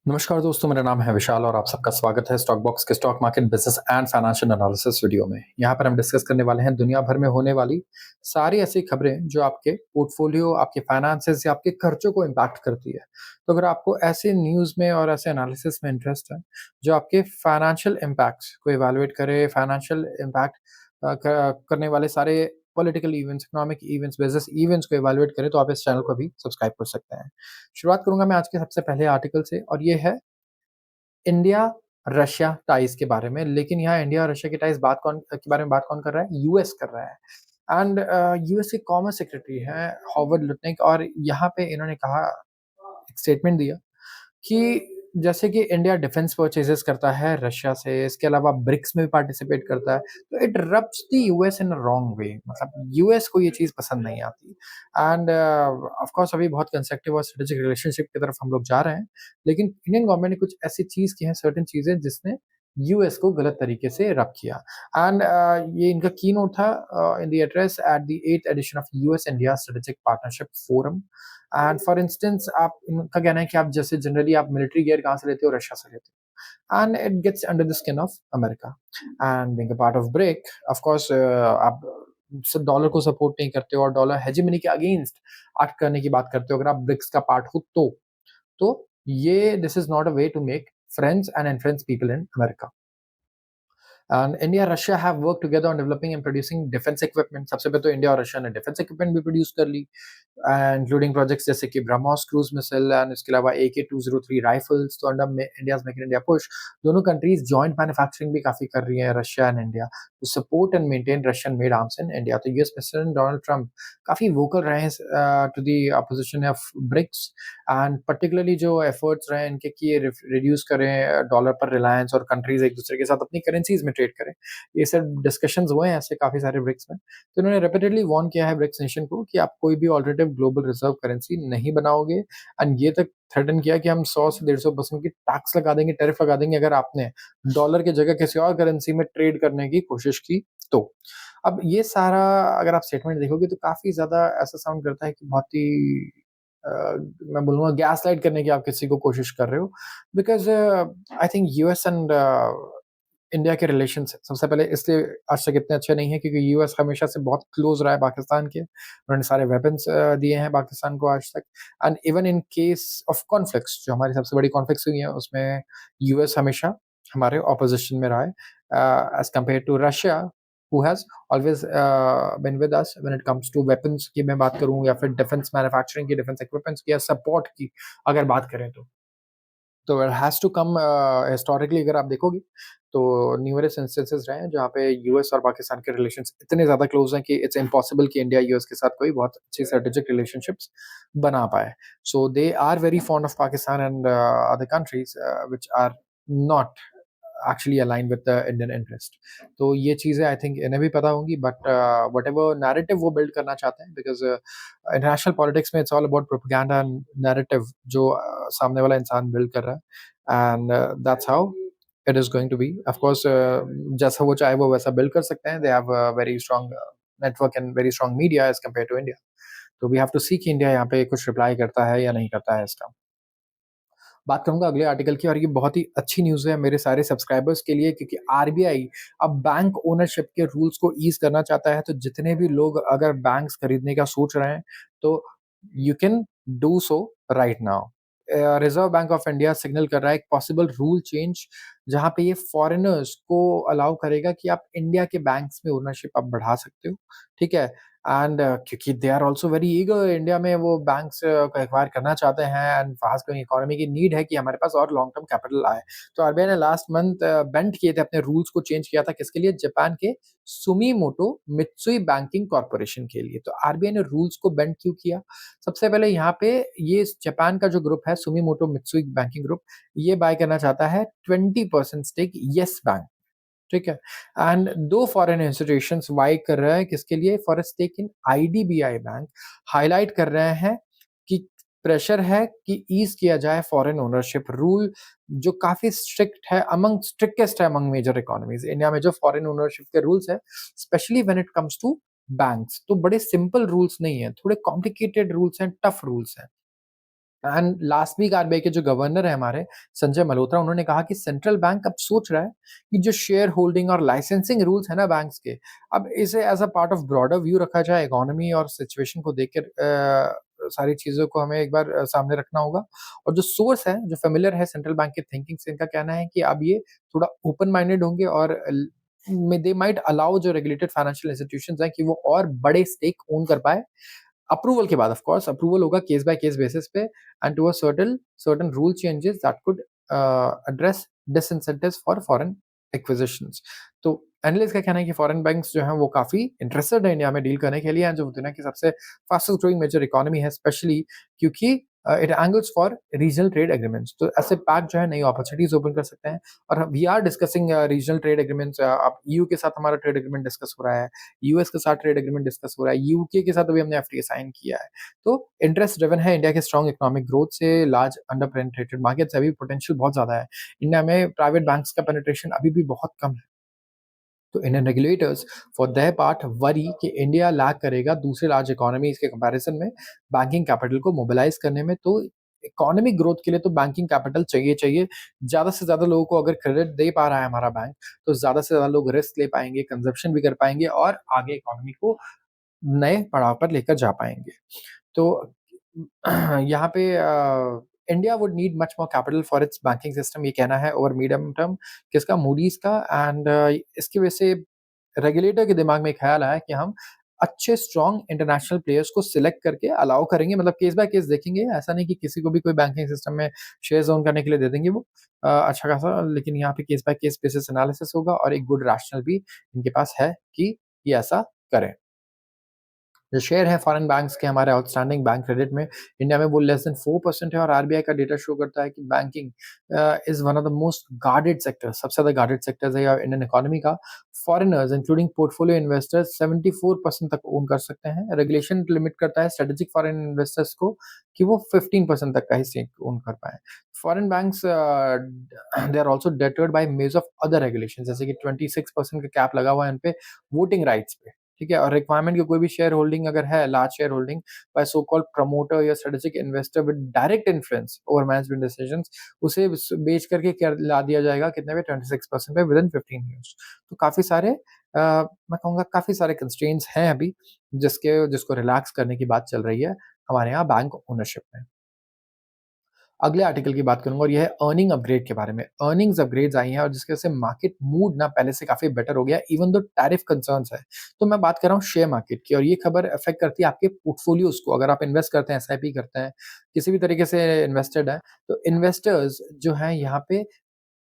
नमस्कार दोस्तों, मेरा नाम है विशाल और आप सबका स्वागत है स्टॉक बॉक्स के stock market business and financial analysis video में। यहाँ पर हम डिस्कस करने वाले हैं दुनिया भर में होने वाली सारी ऐसी खबरें जो आपके पोर्टफोलियो, आपके फाइनेंसेस या आपके खर्चों को इम्पैक्ट करती है। तो अगर आपको ऐसे न्यूज़ में और ऐसे एनालिसिस में इंटरेस्ट है, जो आपके फाइनेंशियल इम्पैक्ट्स को इवैल्यूएट करे, फाइनेंशियल इम्पैक्ट करने वाले सारे political events, economic events, business events को इवैल्यूएट करें, तो आप इस चैनल को भी सब्सक्राइब कर सकते हैं। शुरुआत करूँगा मैं आज के सबसे पहले आर्टिकल से और ये है इंडिया रशिया टाइज़ के बारे में। लेकिन यहाँ इंडिया और रशिया की टाइज़ के बारे में बात कौन कर रहा है? यूएस कर रहा है। एंड यूएस के कॉमर्स सेक्रेटरी हैं हॉवर्ड लुटनिक, और यहाँ पे इन्होंने कहा, एक स्टेटमेंट दिया कि जैसे कि इंडिया डिफेंस परचेजेस करता है रशिया से, इसके अलावा ब्रिक्स में भी पार्टिसिपेट करता है, तो it rubs the US in a wrong way. मतलब यूएस को ये चीज़ पसंद नहीं आती। एंड ऑफ कोर्स अभी बहुत कंस्ट्रक्टिव और स्ट्रेटेजिक रिलेशनशिप की तरफ हम लोग जा रहे हैं, लेकिन इंडियन गवर्नमेंट ने कुछ ऐसी चीज़ की है, सर्टेन चीज़ें जिसने यूएस को गलत तरीके से रब किया। एंड ये इनका कीनोट था in the address at the 8th edition of US India strategic partnership forum. And for instance, आप इनका कहना है कि आप जैसे जनरली आप मिलिट्री गियर कहाँ से लेते हो? रशिया से लेते हो, and it gets under the skin of America. And being a part of BRIC, of course आप डॉलर को सपोर्ट नहीं करते हो और डॉलर हेजेमनी के अगेंस्ट एक्ट करने की बात करते हो अगर आप ब्रिक्स का पार्ट हो तो ये this is not a way to make friends and influence people in America. And India Russia have worked together on developing and producing defense equipment. सबसे पहले तो इंडिया और रशिया ने डिफेंस इक्विपमेंट भी प्रोड्यूस कर ली, इंक्लूडिंग प्रोजेक्ट्स जैसे कि BrahMos cruise missile and इसके अलावा AK-203 राइफल्स। तो under India's make in India push, दोनों कंट्रीज जॉइंट मैन्युफैक्चरिंग भी काफी कर रही है, Russia and India, to support and maintain Russian made arms in India. तो यूएस प्रेसिडेंट डोनाल्ड ट्रंप काफी वोकल रहे हैं to the opposition of BRICS, and particularly जो एफर्ट्स रहे इनके कि ये रिड्यूस करें डॉलर पर रिलायंस और कंट्रीज एक दूसरे के साथ अपनी करेंसीज में ट्रेड करें। ये सब डिस्कशंस हुए हैं ऐसे काफ़ी सारे ब्रिक्स में। तो इन्होंने रिपीटेडली वार्न किया है ब्रिक्स नेशन को कि आप कोई भी ऑल्टरनेटिव ग्लोबल रिजर्व करेंसी नहीं बनाओगे, एंड ये तक थ्रेटन किया कि हम 100 से 150% की टैक्स लगा देंगे, टैरिफ लगा देंगे अगर आपने डॉलर की जगह किसी और करेंसी में ट्रेड करने की कोशिश की तो। अब ये सारा अगर आप स्टेटमेंट देखोगे तो काफ़ी ज़्यादा ऐसा साउंड करता है कि बहुत ही अ, मैं बोलूँगा गैसलाइट करने की आप किसी को कोशिश कर रहे हो, because I think US and India के रिलेशंस सबसे पहले इसलिए आज तक इतने अच्छे नहीं हैं क्योंकि यूएस हमेशा से बहुत क्लोज़ रहा है पाकिस्तान के। उन्होंने सारे वेपन्स दिए हैं पाकिस्तान को आज तक, and even in case of conflicts, जो हमारी सबसे बड़ी कॉन्फ्लिक्ट्स हुई हैं, उसमें यूएस हमेशा हमारे ऑपोज़िशन में रहा है, as compare to Russia, who has always been with us when it comes to weapons की मैं बात करूँ या फिर डिफेंस मैन्युफैक्चरिंग की, डिफेंस इक्विपमेंट्स की या सपोर्ट की अगर बात करें तो। तो it has to come historically अगर आप देखोगे, तो न्यूमरस इंस्टेंसेस रहे हैं जहाँ पे यूएस और पाकिस्तान के रिलेशंस इतने ज़्यादा क्लोज़ हैं कि इट्स इम्पॉसिबल कि इंडिया यूएस के साथ कोई बहुत अच्छी स्ट्रेटेजिक रिलेशनशिप्स बना पाए। So they are very fond of Pakistan and other countries which are not actually align with the Indian interest. तो ये चीज़ें आई थिंक इन्हें भी पता होंगी, बट व्हाटएवर नैरेटिव वो बिल्ड करना चाहते हैं, बिकॉज़ इंटरनेशनल पॉलिटिक्स में it's all about propaganda and narrative जो सामने वाला इंसान बिल्ड कर रहा है, and that's how it is going to be. Of course जैसा वो चाहे वो वैसा बिल्ड कर सकते हैं। They have a very strong network and very strong media as compare to India. तो वी हैव टू सी कि इंडिया यहाँ पे कुछ रिप्लाई करता है या नहीं करता है इसका। बात करूँगा अगले आर्टिकल की, और ये बहुत ही अच्छी न्यूज़ है मेरे सारे सब्सक्राइबर्स के लिए, क्योंकि आरबीआई अब बैंक ओनरशिप के रूल्स को ईज़ करना चाहता है। तो जितने भी लोग अगर बैंक्स खरीदने का सोच रहे हैं, तो you can do so right now. Reserve bank of India signal कर रहा है एक पॉसिबल रूल चेंज, जहाँ पे ये फॉरेनर्स को अलाउ करेगा कि आप इंडिया के बैंक्स में ओनरशिप आप बढ़ा सकते हो, ठीक है? एंड क्योंकि they are also very eager, India में वो बैंक्स को एक्वायर करना चाहते हैं, एंड फास्ट ग्रोइंग इकोनॉमी की नीड है कि हमारे पास और लॉन्ग टर्म कैपिटल आए। तो आरबीआई ने लास्ट मंथ बेंड किए थे, अपने रूल्स को चेंज किया था, किसके लिए? जापान के सुमिमोटो मित्सुई बैंकिंग कॉर्पोरेशन के लिए। तो आरबीआई ने रूल्स को बेंड क्यों किया? सबसे पहले यहाँ पे ये जापान का जो ग्रुप है सुमिमोटो मित्सुई बैंकिंग ग्रुप, ये बाय करना चाहता है 20% स्टेक येस बैंक, ठीक है? एंड 2 फॉरेन इंस्टीट्यूशंस बाय कर रहे हैं, किसके लिए? For a stake in IDBI bank. Highlight कर रहे हैं कि प्रेशर है कि ईज़ किया जाए फॉरेन ओनरशिप रूल, जो काफ़ी स्ट्रिक्ट है, अमंग स्ट्रिक्टेस्ट है अमंग मेजर इकोनॉमीज़। इंडिया में जो फॉरेन ओनरशिप के रूल्स हैं, specially when it comes to banks, तो बड़े सिंपल रूल्स नहीं हैं, थोड़े कॉम्प्लिकेटेड रूल्स हैं, टफ रूल्स हैं। एंड लास्ट वीक आरबीआई के जो गवर्नर है हमारे संजय मल्होत्रा, उन्होंने कहा कि सेंट्रल बैंक अब सोच रहा है कि जो शेयर होल्डिंग और लाइसेंसिंग रूल्स है ना बैंक्स के, अब इसे as a part of broader view रखा जाए। इकोनॉमी और सिचुएशन को देखकर सारी चीज़ों को हमें एक बार सामने रखना होगा। और जो सोर्स है, जो फ़ैमिलियर है सेंट्रल बैंक के थिंकिंग से, इनका कहना है कि अब ये थोड़ा ओपन माइंडेड होंगे और दे माइट अलाउ जो रेगुलेटेड फाइनेंशियल इंस्टीट्यूशंस हैं कि वो और बड़े स्टेक ओन कर पाएँ। अप्रूवल के बाद, ऑफ कोर्स अप्रूवल होगा केस बाय केस बेसिस पे, and to a certain rule changes that could address disincentives for foreign acquisitions. तो एनालिस्ट का कहना है कि फॉरेन बैंक्स जो हैं वो काफ़ी इंटरेस्टेड है इंडिया में डील करने के लिए, एंड जो दुनिया की सबसे फास्टेस्ट ग्रोइंग मेजर इकोनॉमी है, स्पेशली क्योंकि it angles for regional trade agreements. तो ऐसे पैक्ट जो है नई अपॉर्चुनिटीज ओपन कर सकते हैं। और we are discussing regional trade agreements. अब ईयू के साथ हमारा ट्रेड एग्रीमेंट डिस्कस हो रहा है, यूएस के साथ ट्रेड एग्रीमेंट डिस्कस हो रहा है, यूके के साथ अभी हमने एफटीए साइन किया है। तो इंटरेस्ट ड्रिवन है इंडिया के स्ट्रॉन्ग इकोनॉमिक ग्रोथ से, लार्ज अंडर पेनिट्रेटेड मार्केट्स, अभी पोटेंशियल बहुत ज़्यादा है। इंडिया में प्राइवेट बैंक्स का पेनिट्रेशन अभी भी बहुत कम है। तो Indian regulators for their part worry कि इंडिया लैग करेगा दूसरे लार्ज इकोनॉमीज के कंपैरिजन में बैंकिंग कैपिटल को मोबिलाइज करने में। तो इकोनॉमिक ग्रोथ के लिए तो बैंकिंग कैपिटल चाहिए। ज़्यादा से ज़्यादा लोगों को अगर क्रेडिट दे पा रहा है हमारा बैंक, तो ज़्यादा से ज़्यादा लोग रिस्क ले पाएँगे, कंज़म्पशन भी कर पाएँगे और आगे इकोनॉमी को नए पड़ाव पर लेकर जा पाएँगे। तो यहाँ पे India would need much more capital for its banking system, ये कहना है ओवर मीडियम टर्म किसका, मूडीज का। एंड इसकी वजह से रेगुलेटर के दिमाग में एक ख्याल आया कि हम अच्छे स्ट्रॉन्ग इंटरनेशनल प्लेयर्स को सिलेक्ट करके अलाउ करेंगे, मतलब केस बाय केस देखेंगे। ऐसा नहीं कि किसी को भी कोई बैंकिंग सिस्टम में शेयर ओन करने के लिए दे देंगे वो अच्छा खासा, लेकिन यहाँ पे case by case basis analysis होगा और एक गुड रैशनल भी इनके पास है कि ये ऐसा करें। जो शेयर है फॉरेन बैंक्स के हमारे आउटस्टैंडिंग बैंक क्रेडिट में, इंडिया में वो लेस देन 4% है। और आरबीआई का डेटा शो करता है कि banking is one of the most guarded sector, सबसे ज्यादा गार्डेड सेक्टर्स है इंडियन इकोनॉमी का। फॉरेनर्स इंक्लूडिंग पोर्टफोलियो इन्वेस्टर्स 74% तक ओन कर सकते हैं। रेगुलेशन लिमिट करता है स्ट्रेटेजिक फॉरेन इन्वेस्टर्स को कि वो 15% तक का ही स्टेक ओन कर पाए। Foreign banks they are also deterred by maze of other regulation, जैसे कि 26% का कैप लगा हुआ है इन पे वोटिंग राइट्स पे, ठीक है। और रिक्वायरमेंट की कोई भी शेयर होल्डिंग अगर है, large share holding by so called promoter या strategic investor with direct influence over management decisions, उसे बेच करके क्या ला दिया जाएगा कितने पे, 26% पे विद इन 15 ईयर्स। तो काफी सारे मैं कहूंगा काफी सारे कंस्ट्रेंट्स हैं अभी जिसको रिलैक्स करने की बात चल रही है हमारे यहाँ बैंक ओनरशिप में। अगले आर्टिकल की बात करूँगा और ये है अर्निंग अपग्रेड के बारे में। अर्निंग्स अपग्रेड्स आई हैं और जिसकी वजह से मार्केट मूड ना पहले से काफ़ी बेटर हो गया है, इवन दो टैरिफ कंसर्न्स है। तो मैं बात कर रहा हूँ शेयर मार्केट की, और ये खबर अफ़ेक्ट करती है आपके पोर्टफोलियोज़ को। अगर आप इन्वेस्ट करते हैं, एसआईपी करते हैं, किसी भी तरीके से इन्वेस्टेड हैं, तो इन्वेस्टर्स जो हैं यहाँ पे,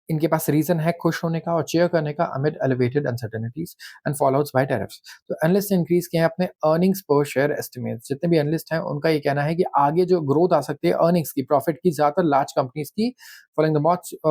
इनके पास रीज़न है खुश होने का और चीयर करने का amid elevated uncertainties and followups by tariffs. तो एनालिस्ट ने इंक्रीज़ किए हैं अपने अर्निंग्स पर शेयर एस्टिमेट्स। जितने भी एनालिस्ट हैं, उनका ये कहना है कि आगे जो ग्रोथ आ सकती है अर्निंग्स की, प्रॉफिट की, ज़्यादातर लार्ज कंपनीज़ की फॉलोइंग द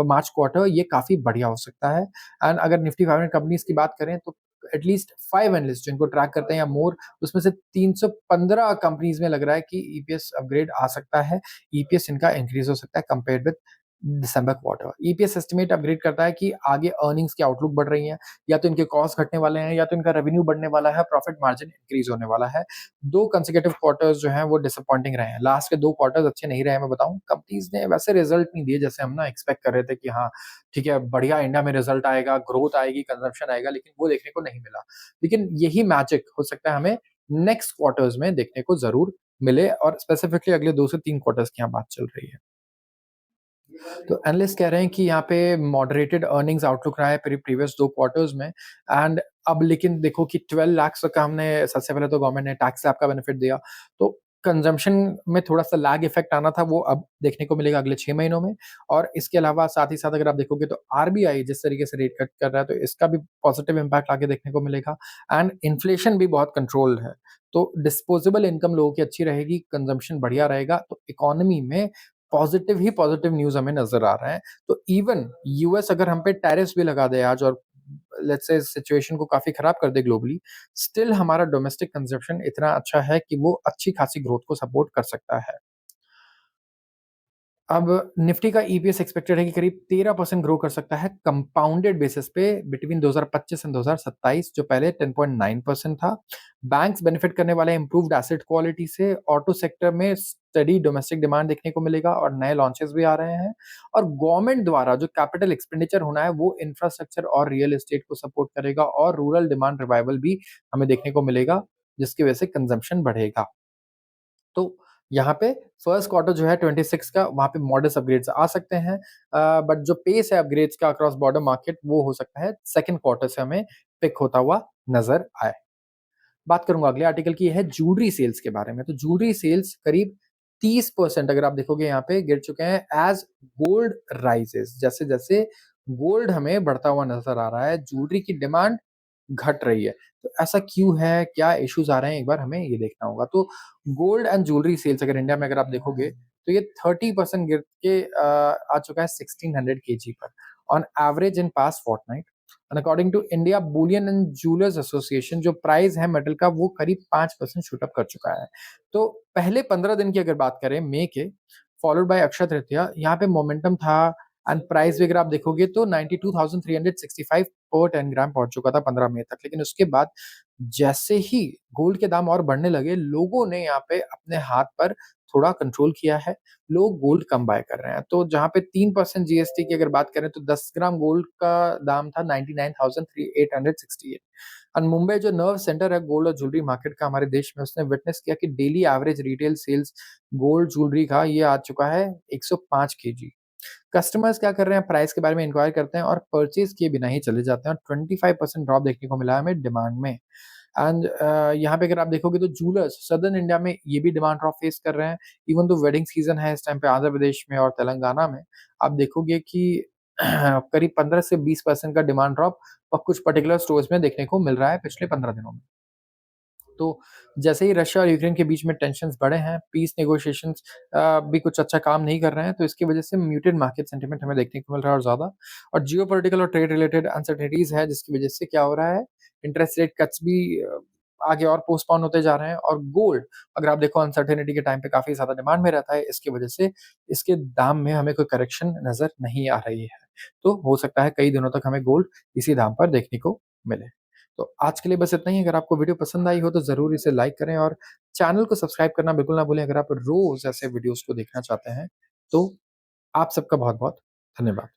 मार्च क्वार्टर, ये काफ़ी बढ़िया हो सकता है। एंड अगर निफ्टी 500 कंपनीज़ की बात करें, तो एटलीस्ट 5 एनालिस्ट जिनको ट्रैक करते हैं या मोर, उसमें से 315 कंपनीज़ में लग रहा है कि ईपीएस अपग्रेड आ सकता है। ईपीएस इनका इंक्रीज़ हो सकता है compared with December quarter. EPS estimate upgrade करता है कि आगे अर्निंग्स की आउटलुक बढ़ रही है, या तो इनके कॉस्ट घटने वाले हैं, या तो इनका रेवेन्यू बढ़ने वाला है, प्रॉफिट मार्जिन इंक्रीज होने वाला है। 2 कंसेक्यूटिव क्वार्टर्स जो हैं वो डिसअपॉइंटिंग रहे हैं। लास्ट के 2 क्वार्टर्स अच्छे नहीं रहे हैं, मैं बताऊँ। कंपनीज़ ने वैसे रिजल्ट नहीं दिए जैसे हम ना एक्सपेक्ट कर रहे थे कि हाँ, ठीक है, बढ़िया इंडिया में रिजल्ट आएगा, ग्रोथ आएगी, कंजम्पशन आएगा, लेकिन वो देखने को नहीं मिला। लेकिन यही मैजिक हो सकता है हमें नेक्स्ट क्वार्टर्स में देखने को ज़रूर मिले, और स्पेसिफिकली अगले 2 से 3 क्वार्टर्स की यहाँ बात चल रही है। तो एनालिस्ट कह रहे हैं कि यहाँ पे मॉडरेटेड अर्निंग्स आउटलुक रहा है प्रीवियस 2 क्वार्टर्स में। एंड अब लेकिन देखो कि 12 लाख तक का हमने, सबसे पहले तो गवर्नमेंट ने टैक्स स्लैब का बेनिफिट दिया, तो कंजम्पशन में थोड़ा-सा लैग इफेक्ट आना था, वो अब देखने को मिलेगा अगले 6 महीनों में। और इसके अलावा साथ ही साथ अगर आप देखोगे तो आरबीआई जिस तरीके से रेट कट कर रहा है, तो इसका भी पॉजिटिव इम्पैक्ट आगे देखने को मिलेगा। एंड इन्फ्लेशन भी बहुत कंट्रोल्ड है, तो डिस्पोजेबल इनकम लोगों की अच्छी रहेगी, कंजम्पशन बढ़िया रहेगा, तो इकोनॉमी में पॉजिटिव ही पॉजिटिव न्यूज़ हमें नज़र आ रहा है। तो इवन यूएस अगर हम पे टैरिफ्स भी लगा दे आज, और लेट्स से सिचुएशन को काफ़ी खराब कर दे ग्लोबली, स्टिल हमारा डोमेस्टिक कंज़म्पशन इतना अच्छा है कि वो अच्छी खासी ग्रोथ को सपोर्ट कर सकता है। अब निफ्टी का ईपीएस एक्सपेक्टेड है कि करीब 13% ग्रो कर सकता है कंपाउंडेड बेसिस पे बिटवीन 2025 एंड 2027, जो पहले 10.9% था। बैंक्स बेनिफिट करने वाले हैं इम्प्रूव्ड एसेट क्वालिटी से। ऑटो सेक्टर में स्टडी डोमेस्टिक डिमांड देखने को मिलेगा और नए लॉन्चेस भी आ रहे हैं। और गवर्नमेंट द्वारा जो कैपिटल एक्सपेंडिचर होना है वो इंफ्रास्ट्रक्चर और रियल एस्टेट को सपोर्ट करेगा और रूरल डिमांड रिवाइवल भी हमें देखने को मिलेगा, जिसकी वजह से कंजम्पशन बढ़ेगा। तो यहाँ पे फर्स्ट क्वार्टर जो है 26 का, वहाँ पे मॉडस्ट अपग्रेड्स आ सकते हैं, बट जो पेस है अपग्रेड्स का अक्रॉस बॉर्डर मार्केट वो हो सकता है सेकंड क्वार्टर से हमें पिक होता हुआ नजर आए। बात करूंगा अगले आर्टिकल की, है ज्वेलरी सेल्स के बारे में। तो ज्वेलरी सेल्स करीब 30% अगर आप देखोगे यहाँ पे गिर चुके हैं एज गोल्ड राइजेस। जैसे जैसे गोल्ड हमें बढ़ता हुआ नजर आ रहा है, ज्वेलरी की डिमांड घट रही है। तो ऐसा क्यों है, क्या इश्यूज आ रहे हैं, एक बार हमें ये देखना होगा। तो गोल्ड एंड ज्वेलरी सेल्स अगर इंडिया में अगर आप देखोगे तो ये 30% गिर के आ चुका है 1600 केजी पर on average in past fortnight. And according to India bullion and jewellers association, जो प्राइस है मेटल का वो करीब 5% शूट अप कर चुका है। तो पहले 15 दिन की अगर बात करें मई के, फॉलोड बाय अक्षय तृतीया, यहाँ पे मोमेंटम था। एंड प्राइस भी अगर आप देखोगे तो 92,365 पर 10 ग्राम पहुंच चुका था 15 मई तक। लेकिन उसके बाद जैसे ही गोल्ड के दाम और बढ़ने लगे, लोगों ने यहाँ पे अपने हाथ पर थोड़ा कंट्रोल किया है। लोग गोल्ड कम बाय कर रहे हैं। तो जहाँ पे 3% जीएसटी की अगर बात करें तो 10 ग्राम गोल्ड का दाम था 99,868। और मुंबई जो नर्व सेंटर है गोल्ड और ज्वेलरी मार्केट का हमारे देश में, उसने विटनेस किया कि daily average retail sales gold jewellery का ये आ चुका है 105 केजी। कस्टमर्स क्या कर रहे हैं, प्राइस के बारे में इंक्वायर करते हैं और परचेज किए बिना ही चले जाते हैं। और 25% ड्रॉप देखने को मिला है हमें डिमांड में। एंड यहाँ पे अगर आप देखोगे तो जूलर्स सदर्न इंडिया में ये भी डिमांड ड्रॉप फेस कर रहे हैं। इवन तो वेडिंग सीजन है इस टाइम पे आंध्र प्रदेश में और तेलंगाना में, आप देखोगे कि करीब 15 से 20% का डिमांड ड्रॉप और कुछ पर्टिकुलर स्टोर्स में देखने को मिल रहा है पिछले 15 दिनों में। तो जैसे ही रशिया और यूक्रेन के बीच में टेंशन्स बढ़े हैं, पीस नेगोशिएशंस भी कुछ अच्छा काम नहीं कर रहे हैं, तो इसकी वजह से म्यूटेड मार्केट सेंटीमेंट हमें देखने को मिल रहा है और ज़्यादा। और जियोपॉलिटिकल और ट्रेड रिलेटेड अनसर्टेनिटीज़ है, जिसकी वजह से क्या हो रहा है, इंटरेस्ट रेट कट्स भी आगे और पोस्टपोन होते जा रहे हैं। और गोल्ड अगर आप देखो अनसर्टेनिटी के टाइम पे काफ़ी ज़्यादा डिमांड में रहता है, इसकी वजह से इसके दाम में हमें कोई करेक्शन नज़र नहीं आ रही है। तो हो सकता है कई दिनों तक हमें गोल्ड इसी दाम पर देखने को मिले। तो आज के लिए बस इतना ही। अगर आपको वीडियो पसंद आई हो तो ज़रूर इसे लाइक करें और चैनल को सब्सक्राइब करना बिल्कुल ना भूलें अगर आप रोज़ ऐसे वीडियोज़ को देखना चाहते हैं। तो आप सबका बहुत-बहुत धन्यवाद।